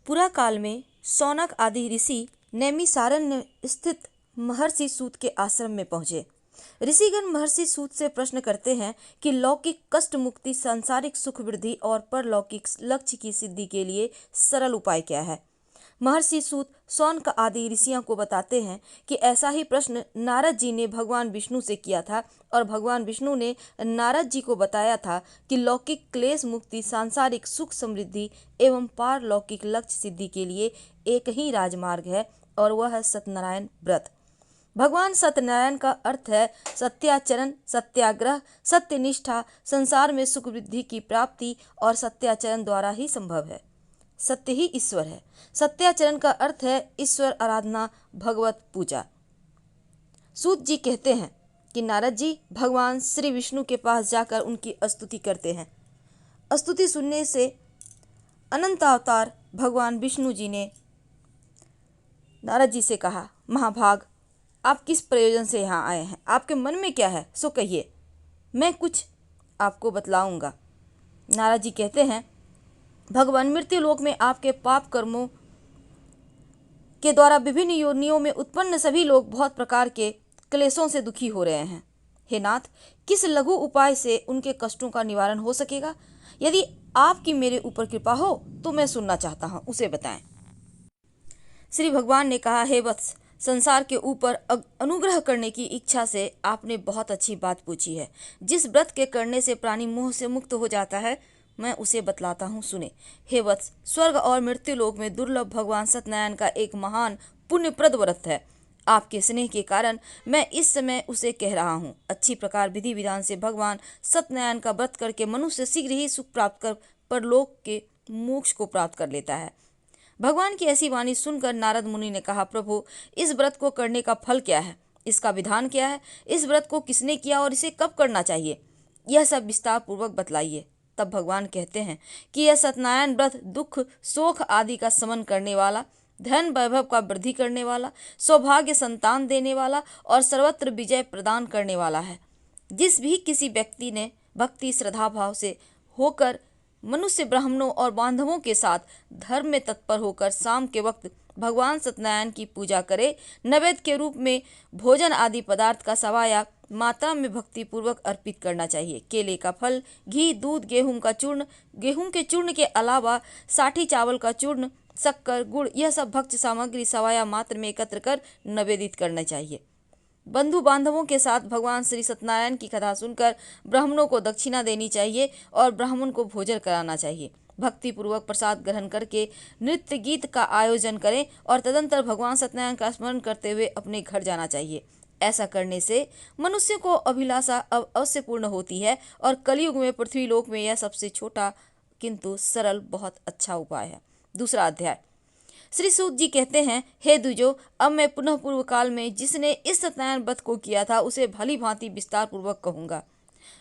पुरा काल में शौनक आदि ऋषि नैमिषारण्य स्थित महर्षि सूत के आश्रम में पहुंचे। ऋषिगण महर्षि सूत से प्रश्न करते हैं कि लौकिक कष्ट मुक्ति, सांसारिक सुख वृद्धि और परलौकिक लक्ष्य की सिद्धि के लिए सरल उपाय क्या है। महर्षि सूत शौनक आदि ऋषियों को बताते हैं कि ऐसा ही प्रश्न नारद जी ने भगवान विष्णु से किया था और भगवान विष्णु ने नारद जी को बताया था कि लौकिक क्लेश मुक्ति, सांसारिक सुख समृद्धि एवं पारलौकिक लक्ष्य सिद्धि के लिए एक ही राजमार्ग है और वह है सत्यनारायण व्रत। भगवान सत्यनारायण का अर्थ है सत्याचरण, सत्याग्रह, सत्यनिष्ठा। संसार में सुख वृद्धि की प्राप्ति और सत्याचरण द्वारा ही संभव है। सत्य ही ईश्वर है। सत्याचरण का अर्थ है ईश्वर आराधना, भगवत पूजा। सूत जी कहते हैं कि नारद जी भगवान श्री विष्णु के पास जाकर उनकी स्तुति करते हैं। स्तुति सुनने से अनंत अवतार भगवान विष्णु जी ने नारद जी से कहा, महाभाग, आप किस प्रयोजन से यहाँ आए हैं? आपके मन में क्या है सो कहिए, मैं कुछ आपको बतलाऊंगा। नारद जी कहते हैं, भगवान, मृत्यु लोक में आपके पाप कर्मों के द्वारा विभिन्न योनियों में उत्पन्न सभी लोग बहुत प्रकार के क्लेशों से दुखी हो रहे हैं। हे नाथ, किस लघु उपाय से उनके कष्टों का निवारण हो सकेगा? यदि आपकी मेरे ऊपर कृपा हो तो मैं सुनना चाहता हूँ, उसे बताएं। श्री भगवान ने कहा, हे वत्स, संसार के ऊपर अनुग्रह करने की इच्छा से आपने बहुत अच्छी बात पूछी है। जिस व्रत के करने से प्राणी मोह से मुक्त हो जाता है, मैं उसे बतलाता हूँ, सुने। हे वत्स, स्वर्ग और मृत्यु लोक में दुर्लभ भगवान सत्यनारायण का एक महान पुण्यप्रद व्रत है। आपके स्नेह के कारण मैं इस समय उसे कह रहा हूँ। अच्छी प्रकार विधि विधान से भगवान सत्यनारायण का व्रत करके मनुष्य शीघ्र ही सुख प्राप्त कर परलोक के मोक्ष को प्राप्त कर लेता है। भगवान की ऐसी वाणी सुनकर नारद मुनि ने कहा, प्रभु, इस व्रत को करने का फल क्या है? इसका विधान क्या है? इस व्रत को किसने किया और इसे कब करना चाहिए? यह सब विस्तार पूर्वक बतलाइए। तब भगवान कहते हैं कि यह सत्यनारायण व्रत दुख, शोक आदि का शमन करने वाला, धन वैभव का वृद्धि करने वाला, सौभाग्य संतान देने वाला और सर्वत्र विजय प्रदान करने वाला है। जिस भी किसी व्यक्ति ने भक्ति श्रद्धा भाव से होकर मनुष्य, ब्राह्मणों और बांधवों के साथ धर्म में तत्पर होकर शाम के वक्त भगवान सत्यनारायण की पूजा करे, नैवेद्य के रूप में भोजन आदि पदार्थ का सवाया मात्रा में भक्ति पूर्वक अर्पित करना चाहिए। केले का फल, घी, दूध, गेहूं का चूर्ण, गेहूं के चूर्ण के अलावा साठी चावल का चूर्ण, शक्कर, गुड़, यह सब भक्ष्य सामग्री सवाया मात्र में एकत्र कर निवेदित करना चाहिए। बंधु बांधवों के साथ भगवान श्री सत्यनारायण की कथा सुनकर ब्राह्मणों को दक्षिणा देनी चाहिए और ब्राह्मण को भोजन कराना चाहिए। भक्ति पूर्वक प्रसाद ग्रहण करके नृत्य गीत का आयोजन करें और तदंतर भगवान सत्यनारायण का स्मरण करते हुए अपने घर जाना चाहिए। ऐसा करने से मनुष्य को अभिलाषा अवश्य पूर्ण होती है और कलयुग में पृथ्वी लोक में यह सबसे छोटा किंतु सरल बहुत अच्छा उपाय है। दूसरा अध्याय। श्री सूत जी कहते हैं, हे द्विजो, अब मैं पुनः पूर्व काल में जिसने इस सत्यनारायण व्रत को किया था उसे भली भांति विस्तार पूर्वक कहूंगा।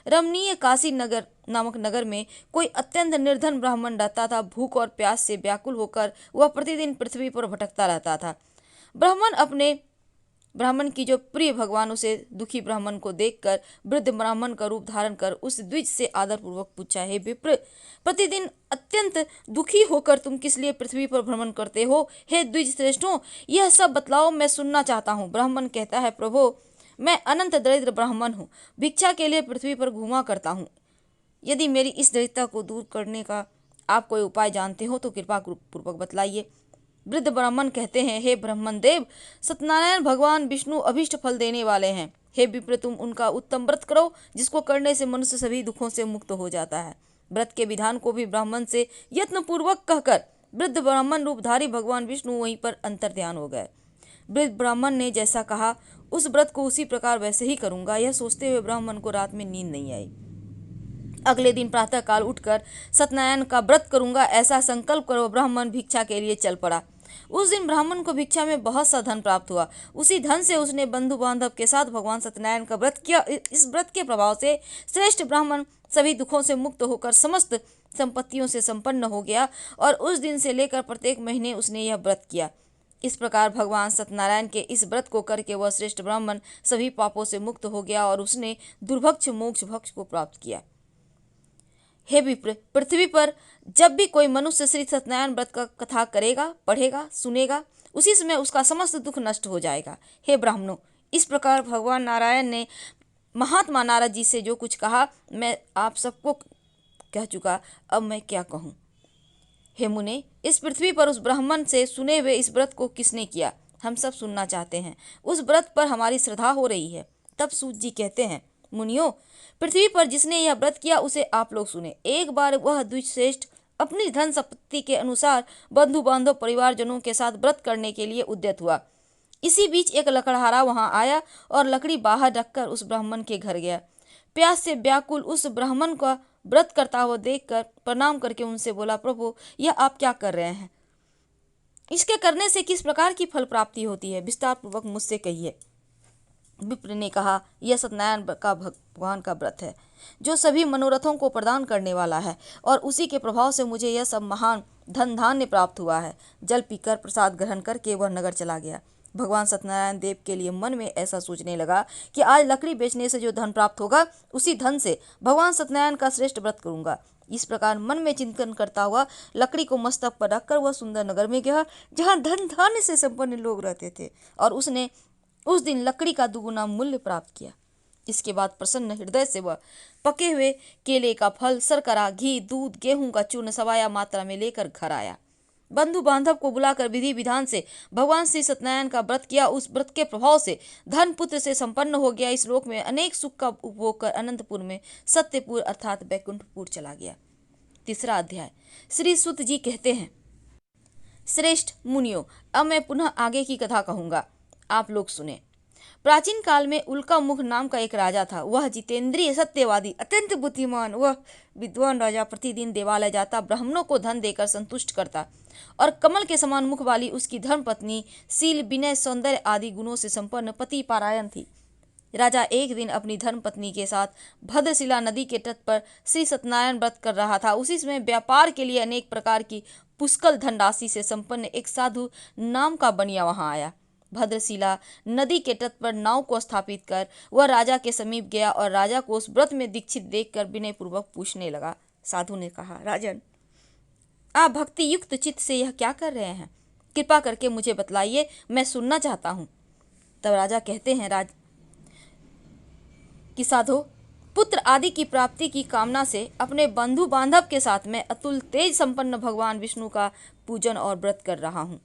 रमणीय काशी नगर नामक नगर में कोई अत्यंत निर्धन ब्राह्मण रहता था। भूख और प्यास से व्याकुल होकर वह प्रतिदिन पृथ्वी पर भटकता रहता था। ब्राह्मण की जो प्रिय भगवान उसे दुखी ब्राह्मण को देखकर वृद्ध ब्राह्मण का रूप धारण कर उस द्विज से आदर पूर्वक पूछा, हे विप्र, प्रतिदिन अत्यंत दुखी होकर तुम किस लिए पृथ्वी पर भ्रमण करते हो? हे द्विज श्रेष्ठों, यह सब बतलाओ, मैं सुनना चाहता हूँ। ब्राह्मण कहता है, प्रभु, मैं अनंत दरिद्र ब्राह्मण हूँ, भिक्षा के लिए पृथ्वी पर घूमा करता हूँ। यदि मेरी इस दरिद्रता को दूर करने का आप कोई उपाय जानते हो तो कृपा पूर्वक बतलाइए। वृद्ध ब्राह्मण कहते हैं, हे ब्राह्मण देव, सत्यनारायण भगवान विष्णु अभिष्ट फल देने वाले हैं। हे विप्र, तुम उनका उत्तम व्रत करो जिसको करने से मनुष्य सभी दुखों से मुक्त हो जाता है। व्रत के विधान को भी ब्राह्मण से यत्न पूर्वक कहकर वृद्ध ब्राह्मण रूपधारी भगवान विष्णु वहीं पर अंतर ध्यान हो गए। वृद्ध ब्राह्मण ने जैसा कहा उस व्रत को उसी प्रकार वैसे ही करूंगा। यह सोचते हुए ब्राह्मण को रात में नींद नहीं आई। अगले दिन प्रातः काल उठकर सत्यनारायण का व्रत करूंगा ऐसा संकल्प करो ब्राह्मण भिक्षा के लिए चल पड़ा। उस दिन ब्राह्मण को भिक्षा में बहुत सा धन प्राप्त हुआ। उसी धन से उसने बंधु बांधव के साथ भगवान सत्यनारायण का व्रत किया। इस व्रत के प्रभाव से श्रेष्ठ ब्राह्मण सभी दुखों से मुक्त होकर समस्त संपत्तियों से संपन्न हो गया और उस दिन से लेकर प्रत्येक महीने उसने यह व्रत किया। इस प्रकार भगवान सत्यनारायण के इस व्रत को करके वह श्रेष्ठ ब्राह्मण सभी पापों से मुक्त हो गया और उसने दुर्भक्ष मोक्ष भक्ष को प्राप्त किया। हे विप्र, पृथ्वी पर जब भी कोई मनुष्य श्री सत्यनारायण व्रत का कथा करेगा, पढ़ेगा, सुनेगा, उसी समय उसका समस्त दुख नष्ट हो जाएगा। हे ब्राह्मणों, इस प्रकार भगवान नारायण ने महात्मा नारद जी से जो कुछ कहा मैं आप सबको कह चुका, अब मैं क्या कहूँ। हे मुने, इस पृथ्वी पर उस ब्राह्मण से सुने हुए इस व्रत को किसने किया, हम सब सुनना चाहते हैं। उस व्रत पर हमारी श्रद्धा हो रही है। तब सूत जी कहते हैं, मुनियों, पृथ्वी पर जिसने यह व्रत किया उसे आप लोग सुने। एक बार वह द्विजश्रेष्ठ अपनी धन संपत्ति के अनुसार बंधु बांधव परिवारजनों के साथ व्रत करने के लिए उद्यत हुआ। इसी बीच एक लकड़हारा वहां आया और लकड़ी बाहर रखकर उस ब्राह्मण के घर गया। प्यास से व्याकुल उस ब्राह्मण का व्रत करता हुआ देखकर प्रणाम करके उनसे बोला, प्रभु, यह आप क्या कर रहे हैं? इसके करने से किस प्रकार की फल प्राप्ति होती है, विस्तार पूर्वक मुझसे कहिए। विप्र ने कहा, यह सत्यनारायण का भगवान का व्रत है जो सभी मनोरथों को प्रदान करने वाला है, और उसी के प्रभाव से मुझे यह सब महान धन धान्य प्राप्त हुआ है। जल पीकर प्रसाद ग्रहण करके वह नगर चला गया। भगवान सत्यनारायण देव के लिए मन में ऐसा सोचने लगा कि आज लकड़ी बेचने से जो धन प्राप्त होगा उसी धन से भगवान सत्यनारायण का श्रेष्ठ व्रत करूंगा। इस प्रकार मन में चिंतन करता हुआ लकड़ी को मस्तक पर रखकर वह सुंदर नगर में गया जहाँ धन धान्य से संपन्न लोग रहते थे, और उसने उस दिन लकड़ी का दुगुना मूल्य प्राप्त किया। इसके बाद प्रसन्न हृदय से वह पके हुए केले का फल, शर्करा, घी, दूध, गेहूं का चूर्ण सवाया मात्रा में लेकर घर आया। बंधु बांधव को बुलाकर विधि विधान से भगवान श्री सत्यनारायण का व्रत किया। उस व्रत के प्रभाव से धन पुत्र से संपन्न हो गया। इस लोक में अनेक सुख का उपभोग कर अनंतपुर में सत्यपुर अर्थात बैकुंठपुर चला गया। तीसरा अध्याय। श्री सुत जी कहते हैं, श्रेष्ठ मुनियों, अब मैं पुनः आगे की कथा कहूंगा, आप लोग सुने। प्राचीन काल में उल्का मुख नाम का एक राजा था। वह जितेंद्रिय, सत्यवादी, अत्यंत बुद्धिमान, वह विद्वान राजा प्रतिदिन देवालय जाता, ब्राह्मणों को धन देकर संतुष्ट करता, और कमल के समान मुख वाली उसकी धर्म पत्नी शील, विनय, सौंदर्य आदि गुणों से संपन्न पति पारायण थी। राजा एक दिन अपनी धर्म पत्नी के साथ भद्रशिला नदी के तट पर श्री सत्यनारायण व्रत कर रहा था। उसी समय व्यापार के लिए अनेक प्रकार की पुष्कल धनराशि से संपन्न एक साधु नाम का बनिया वहां आया। भद्रशिला नदी के तट पर नाव को स्थापित कर वह राजा के समीप गया और राजा को उस व्रत में दीक्षित देखकर विनय पूर्वक पूछने लगा। साधु ने कहा, राजन, आप भक्ति युक्त चित्त से यह क्या कर रहे हैं? कृपा करके मुझे बतलाइए, मैं सुनना चाहता हूँ। तब राजा कहते हैं कि साधो, पुत्र आदि की प्राप्ति की कामना से अपने बंधु बांधव के साथ मैं अतुल तेज संपन्न भगवान विष्णु का पूजन और व्रत कर रहा हूँ।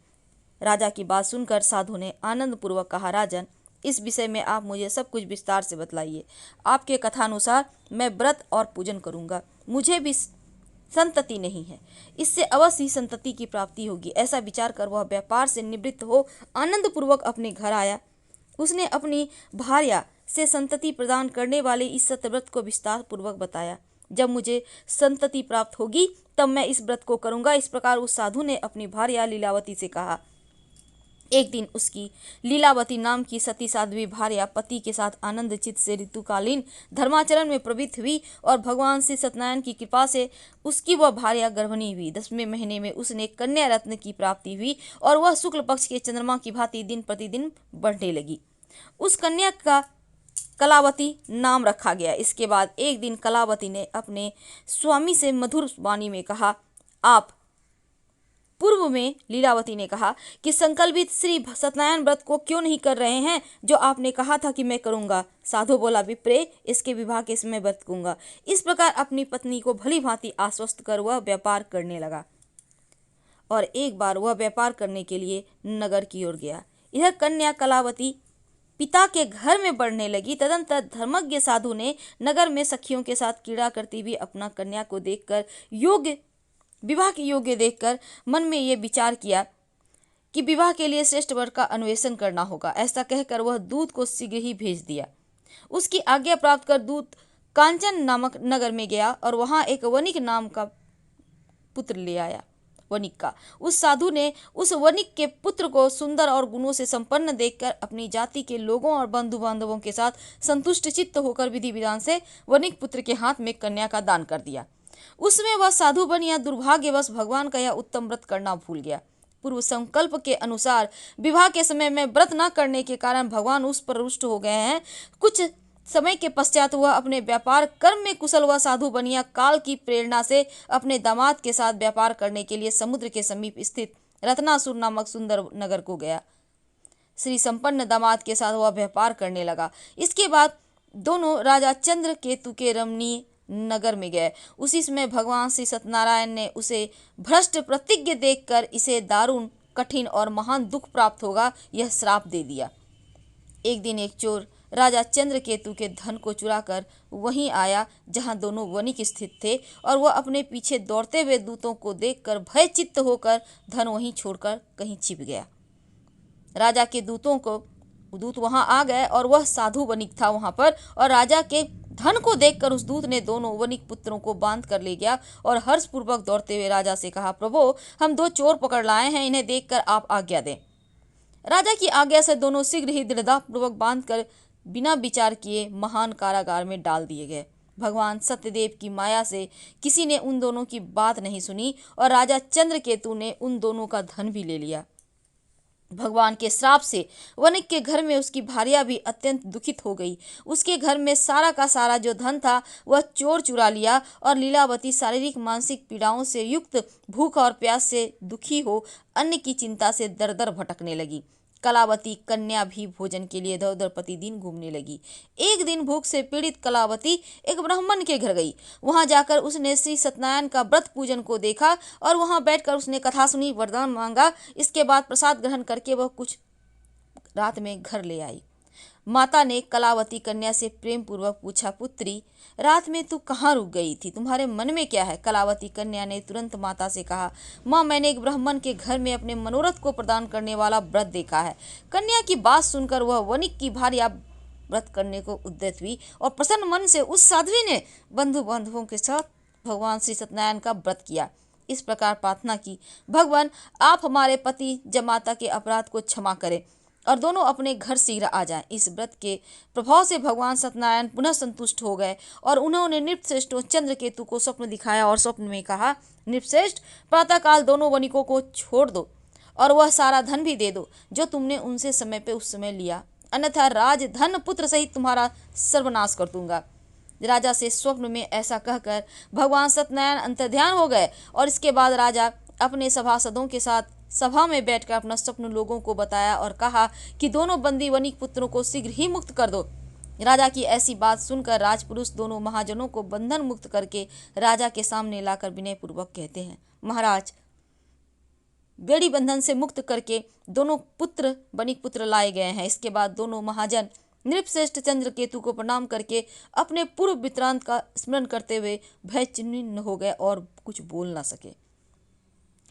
राजा की बात सुनकर साधु ने आनंद पूर्वक कहा, राजन, इस विषय में आप मुझे सब कुछ विस्तार से बतलाइए। आपके कथानुसार मैं व्रत और पूजन करूंगा। मुझे भी संतति नहीं है, इससे अवश्य ही संतति की प्राप्ति होगी। ऐसा विचार कर वह व्यापार से निवृत्त हो आनंद पूर्वक अपने घर आया। उसने अपनी भार्या से संतति प्रदान करने वाले इस सत्यव्रत को विस्तार पूर्वक बताया। जब मुझे संतति प्राप्त होगी तब मैं इस व्रत को करूंगा। इस प्रकार उस साधु ने अपनी भार्या लीलावती से कहा। एक दिन उसकी लीलावती नाम की सती साध्वी भार्या पति के साथ आनंद चित्त से ऋतुकालीन धर्माचरण में प्रवृत्त हुई और भगवान श्री सत्यनारायण की कृपा से उसकी वह भार्या गर्भिणी हुई। 10वें महीने में उसने कन्या रत्न की प्राप्ति हुई और वह शुक्ल पक्ष के चंद्रमा की भांति दिन प्रतिदिन बढ़ने लगी। उस कन्या का कलावती नाम रखा गया। इसके बाद एक दिन कलावती ने अपने स्वामी से मधुर वाणी में कहा, आप पूर्व में लीलावती ने कहा कि संकल्पित श्री सत्यनारायण व्रत को क्यों नहीं कर रहे हैं जो आपने कहा था कि मैं करूंगा। साधु बोला, विप्रे, इसके विवाह के समय व्रत करूंगा। इस प्रकार अपनी पत्नी को भली भांति आश्वस्त कर वह व्यापार करने लगा और एक बार वह व्यापार करने के लिए नगर की ओर गया। इधर कन्या कलावती पिता के घर में बढ़ने लगी। तदंतर धर्मज्ञ साधु ने नगर में सखियों के साथ क्रीड़ा करती हुई अपना कन्या को देखकर विवाह के योग्य देखकर मन में ये विचार किया कि विवाह के लिए श्रेष्ठ वर का अन्वेषण करना होगा। ऐसा कहकर वह दूत को शीघ्र ही भेज दिया। उसकी आज्ञा प्राप्त कर दूत कांचन नामक नगर में गया और वहां एक वणिक नाम का पुत्र ले आया। वणिक का उस साधु ने उस वणिक के पुत्र को सुंदर और गुणों से संपन्न देखकर अपनी जाति के लोगों और बंधु बांधवों के साथ संतुष्ट चित्त होकर विधि विधान से वणिक पुत्र के हाथ में कन्या का दान कर दिया। उसमें वह साधु बनिया दुर्भाग्यवश भगवान का यह उत्तम व्रत करना भूल गया। पूर्व संकल्प के अनुसार विवाह के समय में व्रत न करने के कारण भगवान उस पर रुष्ट हो गए हैं। कुछ समय के पश्चात वह अपने व्यापार कर्म में कुशल हुआ साधु बनिया काल की प्रेरणा से अपने दामाद के साथ व्यापार करने के लिए समुद्र के समीप स्थित रत्नासुर नामक सुंदर नगर को गया। श्री संपन्न दामाद के साथ वह व्यापार करने लगा। इसके बाद दोनों राजा चंद्र केतु के रमणीय नगर में गए। उसी समय भगवान श्री सत्यनारायण ने उसे भ्रष्ट प्रतिज्ञ देखकर इसे दारुण, कठिन और महान दुख प्राप्त होगा यह श्राप दे दिया। एक दिन एक चोर राजा चंद्रकेतु के धन को चुराकर वहीं आया जहां दोनों वणिक स्थित थे, और वह अपने पीछे दौड़ते हुए दूतों को देखकर भयचित्त होकर धन वहीं छोड़कर कहीं छिप गया। राजा के दूत वहां आ गए और वह साधु वणिक था वहां पर, और राजा के धन को देखकर उस दूत ने दोनों वणिक पुत्रों को बांध कर ले गया और हर्षपूर्वक दौड़ते हुए राजा से कहा, प्रभु, हम 2 चोर पकड़ लाए हैं, इन्हें देखकर आप आज्ञा दें। राजा की आज्ञा से दोनों शीघ्र ही दृढ़तापूर्वक बांधकर बिना विचार किए महान कारागार में डाल दिए गए। भगवान सत्यदेव की माया से किसी ने उन दोनों की बात नहीं सुनी और राजा चंद्रकेतु ने उन दोनों का धन भी ले लिया। भगवान के श्राप से वणिक के घर में उसकी भार्या भी अत्यंत दुखित हो गई। उसके घर में सारा का सारा जो धन था वह चोर चुरा लिया, और लीलावती शारीरिक मानसिक पीड़ाओं से युक्त भूख और प्यास से दुखी हो अन्न की चिंता से दर दर भटकने लगी। कलावती कन्या भी भोजन के लिए इधर उधर प्रतिदिन घूमने लगी। एक दिन भूख से पीड़ित कलावती एक ब्राह्मण के घर गई। वहां जाकर उसने श्री सत्यनारायण का व्रत पूजन को देखा और वहां बैठकर उसने कथा सुनी, वरदान मांगा। इसके बाद प्रसाद ग्रहण करके वह कुछ रात में घर ले आई। माता ने कलावती कन्या से प्रेम पूर्वक पूछा, पुत्री, रात में तू कहाँ रुक गई थी? तुम्हारे मन में क्या है? कलावती कन्या ने तुरंत माता से कहा, माँ, मैंने एक ब्राह्मण के घर में अपने मनोरथ को प्रदान करने वाला व्रत देखा है। कन्या की बात सुनकर वह वणिक की भार्या व्रत करने को उद्यत हुई और प्रसन्न मन से उस साध्वी ने बंधु बांधवों के साथ भगवान श्री सत्यनारायण का व्रत किया। इस प्रकार प्रार्थना की, भगवान, आप हमारे पति जमाता के अपराध को क्षमा करें और दोनों अपने घर शीघ्र आ जाएं। इस व्रत के प्रभाव से भगवान सत्यनारायण पुनः संतुष्ट हो गए और उन्होंने नृपश्रेष्ठ चंद्रकेतु को स्वप्न दिखाया और स्वप्न में कहा, नृपश्रेष्ठ, प्रातःकाल दोनों वणिकों को छोड़ दो और वह सारा धन भी दे दो जो तुमने उनसे समय पे उस समय लिया, अन्यथा राज धन पुत्र सहित तुम्हारा सर्वनाश कर दूंगा। राजा से स्वप्न में ऐसा कहकर भगवान सत्यनारायण अंतर्ध्यान हो गए और इसके बाद राजा अपने सभासदों के साथ सभा में बैठकर अपना स्वप्न लोगों को बताया और कहा कि दोनों बंदी वणिक पुत्रों को शीघ्र ही मुक्त कर दो। राजा की ऐसी बात सुनकर राजपुरुष दोनों महाजनों को बंधन मुक्त करके राजा के सामने लाकर विनय पूर्वक कहते हैं, महाराज, बेड़ी बंधन से मुक्त करके दोनों पुत्र वणिक पुत्र लाए गए हैं। इसके बाद दोनों महाजन नृपश्रेष्ठ चंद्रकेतु को प्रणाम करके अपने पूर्व वृत्तांत का स्मरण करते हुए भयचिह्न हो गए और कुछ बोल ना सके।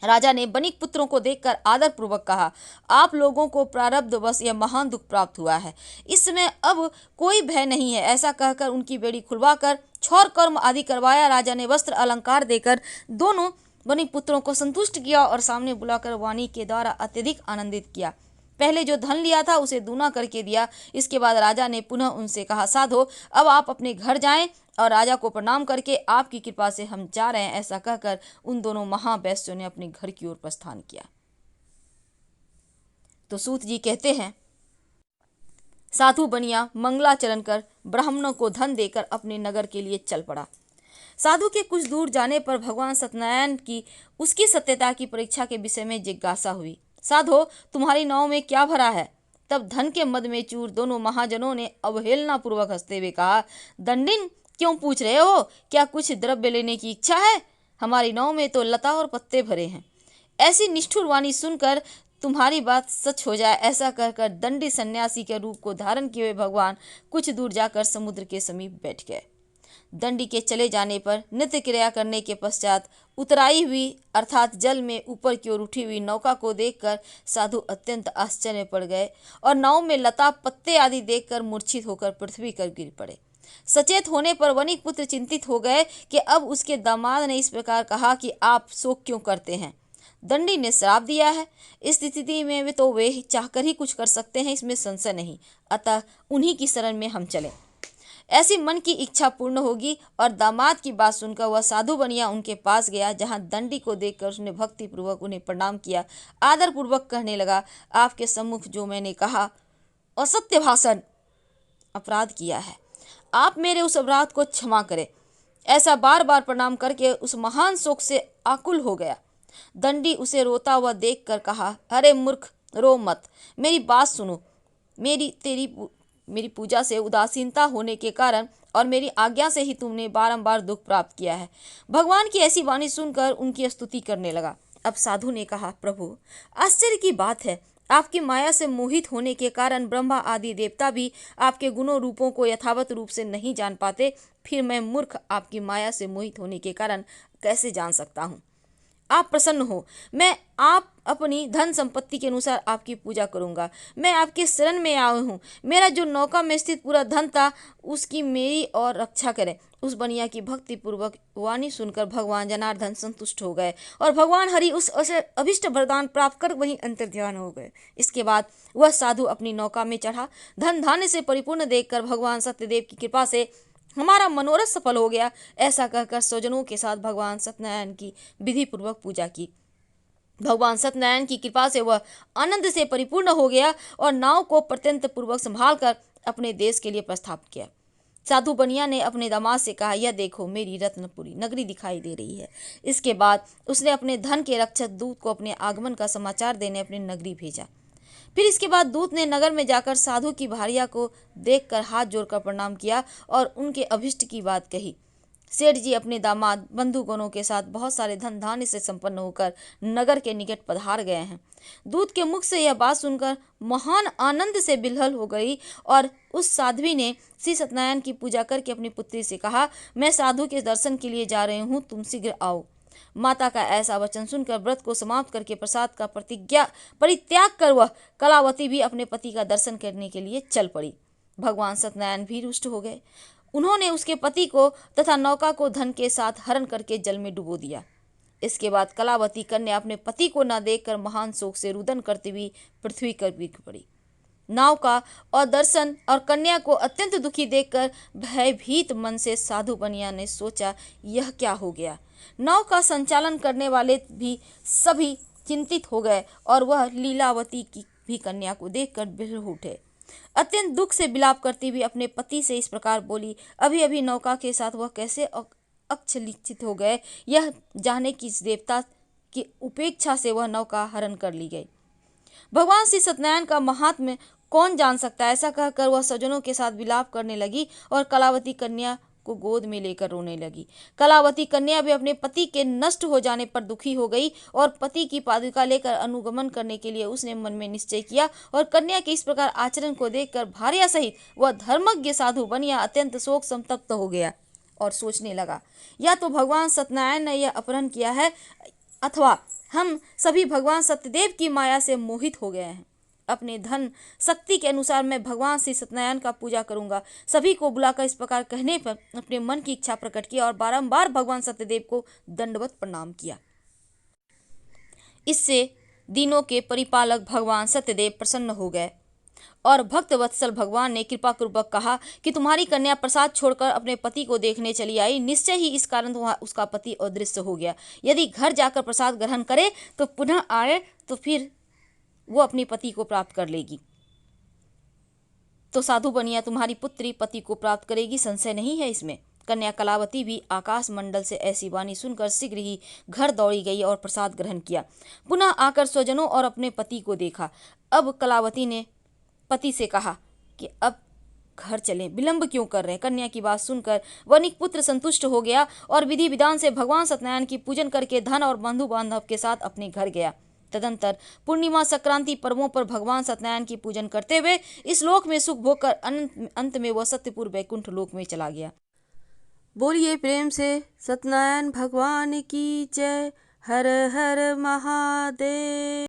राजा ने वणिक पुत्रों को देखकर आदर पूर्वक कहा, आप लोगों को प्रारब्धवश यह महान दुख प्राप्त हुआ है, इस समय अब कोई भय नहीं है। ऐसा कहकर उनकी बेड़ी खुलवाकर क्षौर कर्म आदि करवाया। राजा ने वस्त्र अलंकार देकर दोनों वणिक पुत्रों को संतुष्ट किया और सामने बुलाकर वाणी के द्वारा अत्यधिक आनंदित किया। पहले जो धन लिया था उसे दूना करके दिया। इसके बाद राजा ने पुनः उनसे कहा, साधो, अब आप अपने घर जाएं और राजा को प्रणाम करके आपकी कृपा से हम जा रहे हैं। ऐसा कहकर उन दोनों महावैश्यों ने अपने घर की ओर प्रस्थान किया। तो सूत जी कहते हैं, साधु बनिया मंगलाचरण कर ब्राह्मणों को धन देकर अपने नगर के लिए चल पड़ा। साधु के कुछ दूर जाने पर भगवान सत्यनारायण की उसकी सत्यता की परीक्षा के विषय में जिज्ञासा हुई। साधो, तुम्हारी नाव में क्या भरा है? तब धन के मद में चूर दोनों महाजनों ने अवहेलना पूर्वक हंसते हुए कहा, दंडिन, क्यों पूछ रहे हो? क्या कुछ द्रव्य लेने की इच्छा है? हमारी नाव में तो लता और पत्ते भरे हैं। ऐसी निष्ठुर वाणी सुनकर तुम्हारी बात सच हो जाए, ऐसा कहकर दंडी सन्यासी के रूप को धारण किए हुए भगवान कुछ दूर जाकर समुद्र के समीप बैठ गए। दंडी के चले जाने पर नित्य क्रिया करने के पश्चात उतराई हुई अर्थात जल में ऊपर की ओर उठी हुई नौका को देखकर साधु अत्यंत आश्चर्य पड़ गए और नाव में लता पत्ते आदि देखकर मूर्छित होकर पृथ्वी पर गिर पड़े। सचेत होने पर वणिक पुत्र चिंतित हो गए कि अब उसके दामाद ने इस प्रकार कहा कि आप शोक क्यों करते हैं? दंडी ने श्राप दिया है। इस स्थिति में तो वे चाहकर ही कुछ कर सकते हैं, इसमें संशय नहीं। अतः उन्हीं की शरण में हम चलें। ऐसी मन की इच्छा पूर्ण होगी। और दामाद की बात सुनकर वह साधु बनिया उनके पास गया, जहां दंडी को देखकर उसने भक्ति पूर्वक उन्हें प्रणाम किया। आदर पूर्वक कहने लगा, आपके सम्मुख जो मैंने कहा असत्य भाषण अपराध किया है। आप मेरे उस अपराध को क्षमा करें। ऐसा बार बार प्रणाम करके उस महान शोक से आकुल हो गया। दंडी उसे रोता हुआ देखकर कहा, अरे मूर्ख, रो मत, मेरी बात सुनो। मेरी पूजा से उदासीनता होने के कारण और मेरी आज्ञा से ही तुमने बारंबार दुख प्राप्त किया है। भगवान की ऐसी वाणी सुनकर उनकी स्तुति करने लगा। अब साधु ने कहा, प्रभु, आश्चर्य की बात है, आपकी माया से मोहित होने के कारण ब्रह्मा आदि देवता भी आपके गुणों रूपों को यथावत रूप से नहीं जान पाते, फिर मैं मूर्ख आपकी माया से मोहित होने के कारण कैसे जान सकता हूँ। आप प्रसन्न हो, मैं आप अपनी धन संपत्ति के अनुसार आपकी पूजा करूंगा। मैं आपके शरण में आया हूँ। मेरा जो नौका में स्थित पूरा धन था, उसकी मेरी और रक्षा करें। उस बनिया की भक्ति पूर्वक वाणी सुनकर भगवान जनार्दन संतुष्ट हो गए और भगवान हरि उस अभिष्ट वरदान प्राप्त कर वहीं अंतर्ध्यान हो गए। इसके बाद वह साधु अपनी नौका में चढ़ा। धन धान्य से परिपूर्ण देखकर भगवान सत्यदेव की कृपा से हमारा मनोरथ सफल हो गया, ऐसा कहकर स्वजनों के साथ भगवान सत्यनारायण की विधि पूर्वक पूजा की। भगवान सत्यनारायण की कृपा से वह आनंद से परिपूर्ण हो गया और नाव को प्रत्यंत पूर्वक संभाल कर अपने देश के लिए प्रस्थान किया। साधु बनिया ने अपने दामाद से कहा, यह देखो, मेरी रत्नपुरी नगरी दिखाई दे रही है। इसके बाद उसने अपने धन के रक्षक दूत को अपने आगमन का समाचार देने अपनी नगरी भेजा। फिर इसके बाद दूत ने नगर में जाकर साधु की भार्या को देखकर हाथ जोड़कर प्रणाम किया और उनके अभिष्ट की बात कही। सेठ जी अपने दामाद बंधुगणों के साथ बहुत सारे धन धान्य से संपन्न होकर नगर के निकट पधार गए हैं। दूत के मुख से यह बात सुनकर महान आनंद से बिलहल हो गई और उस साध्वी ने श्री सत्यनारायण की पूजा करके अपनी पुत्री से कहा, मैं साधु के दर्शन के लिए जा रही हूँ, तुम शीघ्र आओ। माता का ऐसा वचन सुनकर व्रत को समाप्त करके प्रसाद का परित्याग कर वह कलावती भी अपने पति का दर्शन करने के लिए चल पड़ी। भगवान सत्यनारायण भी रुष्ट हो गए। उन्होंने उसके पति को तथा नौका को धन के साथ हरण करके जल में डुबो दिया। इसके बाद कलावती कन्या अपने पति को न देखकर महान शोक से रुदन करती हुई पृथ्वी पर गिर पड़ी। नाव का और दर्शन और कन्या को अत्यंत दुखी देखकर भयभीत मन से साधु बनिया ने सोचा, यह क्या हो गया। नाव का संचालन करने वाले भी सभी चिंतित हो गए और वह लीलावती की भी कन्या को देखकर बिलख उठे। अत्यंत दुख से विलाप करती हुई अपने पति से इस प्रकार बोली, अभी अभी नौका के साथ वह कैसे अक्षलिचित हो गए, यह जानने की इस देवता की उपेक्षा से वह नौका हरण कर ली गई। भगवान श्री सत्यनारायण का महात्म्य कौन जान सकता है। ऐसा कहकर वह स्वजनों के साथ विलाप करने लगी और कलावती कन्या को गोद में लेकर रोने लगी। कलावती कन्या भी अपने पति के नष्ट हो जाने पर दुखी हो गई और पति की पादुका लेकर अनुगमन करने के लिए उसने मन में निश्चय किया और कन्या के इस प्रकार आचरण को देखकर भार्या सहित वह धर्मज्ञ साधु बनिया अत्यंत शोक संतप्त हो गया और सोचने लगा, या तो भगवान सत्यनारायण ने यह अपहरण किया है अथवा हम सभी भगवान सत्यदेव की माया से मोहित हो गए हैं। अपने धन शक्ति के अनुसार मैं भगवान श्री सत्यनारायण का पूजा करूंगा। सभी को बुलाकर इस प्रकार कहने पर अपने मन की इच्छा प्रकट की और बारंबार भगवान सत्यदेव को दंडवत प्रणाम किया। इससे दिनों के परिपालक भगवान सत्यदेव प्रसन्न हो गए और भक्त वत्सल भगवान ने कृपा पूर्वक कहा कि तुम्हारी कन्या प्रसाद छोड़कर अपने पति को देखने चली आई। निश्चय ही इस कारण उसका पति अदृश्य हो गया। यदि घर जाकर प्रसाद ग्रहण करे तो पुनः आए तो फिर वो अपने पति को प्राप्त कर लेगी। तो साधु बनिया तुम्हारी पुत्री पति को प्राप्त करेगी, संशय नहीं है इसमें। कन्या कलावती भी आकाश मंडल से ऐसी वाणी सुनकर शीघ्र ही घर दौड़ी गई और प्रसाद ग्रहण किया। पुनः आकर स्वजनों और अपने पति को देखा। अब कलावती ने पति से कहा कि अब घर चलें, विलंब क्यों कर रहे हैं। कन्या की बात सुनकर वनिक पुत्र संतुष्ट हो गया और विधि विधान से भगवान सत्यनारायण की पूजन करके धन और बंधु बांधव के साथ अपने घर गया। तदंतर पूर्णिमा संक्रांति पर्वों पर भगवान सत्यनारायण की पूजन करते हुए इस लोक में सुख भोग कर अंत में वह सत्यपुर वैकुंठ लोक में चला गया। बोलिए प्रेम से सत्यनारायण भगवान की जय। हर हर महादेव।